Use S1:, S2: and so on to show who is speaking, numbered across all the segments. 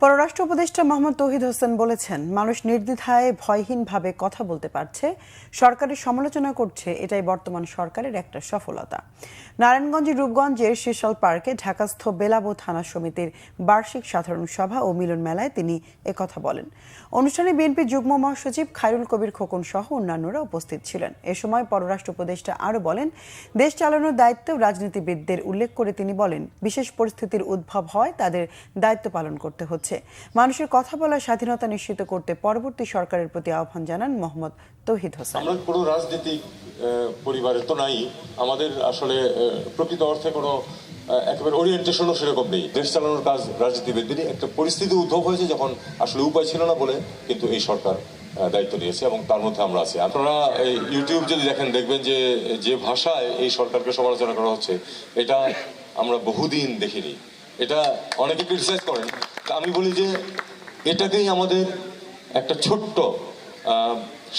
S1: পররাষ্ট্র উপদেষ্টা মোহাম্মদ তৌহিদ হোসেন বলেছেন, মানুষ নির্দ্বিধায় ভয়হীনভাবে কথা বলতে পারছে, সরকারের সমালোচনা করছে, এটাই বর্তমান সরকারের একটা সফলতা। নারায়ণগঞ্জের রূপগঞ্জের শিশাল পার্কে ঢাকাস্থ বেলাবো থানা সমিতির বার্ষিক সাধারণ সভা ও মিলন মেলায় তিনি একথা বলেন। অনুষ্ঠানে বিএনপি যুগ্ম মহাসচিব খায়রুল কবির খোকন সহ অন্যান্যরা উপস্থিত ছিলেন। এ সময় পররাষ্ট্র উপদেষ্টা আরও বলেন, দেশ চালানোর দায়িত্ব রাজনীতিবিদদের উল্লেখ করে তিনি বলেন, বিশেষ পরিস্থিতির উদ্ভব হয় তাদের দায়িত্ব পালন করতে হচ্ছে। মানুষের কথা বলার স্বাধীনতা নিশ্চিত করতে পরবর্তী সরকারের প্রতি আহ্বান জানান মোহাম্মদ তৌহিদ হোসেন।
S2: আমরা কোনো রাজনৈতিক পরিবারে তো নাই, আমাদের আসলে প্রকৃত অর্থে কোনো একেবারে ওরিয়েন্টেশনও সেরকম নেই। দেশ চালানোর কাজ রাজনীতিবিদদেরই। একটা পরিস্থিতি উদ্ভব হয়েছে যখন আসলে উপায় ছিল না বলে কিন্তু এই সরকার দায়িত্ব নিয়েছে এবং তার মধ্যে আমরা আছি। আপনারা ইউটিউব যদি দেখেন, দেখবেন যে যে ভাষায় এই সরকারকে সমালোচনা করা হচ্ছে, এটা আমরা বহুদিন দেখিনি। এটা অনেকে ক্রিটিসাইজ করেন, আমি বলি যে এটাকেই আমাদের একটা ছোট্ট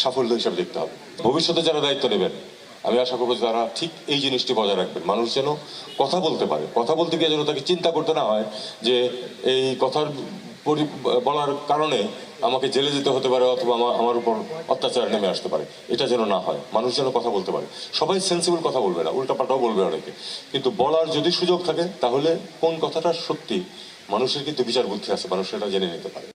S2: সাফল্য হিসাবে দেখতে হবে। ভবিষ্যতে যারা দায়িত্ব নেবেন, আমি আশা করবো তারা ঠিক এই জিনিসটি বজায় রাখবেন। মানুষ যেন কথা বলতে পারে, কথা বলতে গিয়ে যেন তাকে চিন্তা করতে না হয় যে এই কথার বলার কারণে আমাকে জেলে যেতে হতে পারে অথবা আমার উপর অত্যাচার নেমে আসতে পারে। এটা যেন না হয়, মানুষ যেন কথা বলতে পারে। সবাই সেন্সিবল কথা বলবে না, উল্টাপাল্টাও বলবে অনেকে, কিন্তু বলার যদি সুযোগ থাকে তাহলে কোন কথাটা সত্যি মানুষের কিন্তু বিচার বুদ্ধি আছে, মানুষ সেটা জেনে নিতে পারে।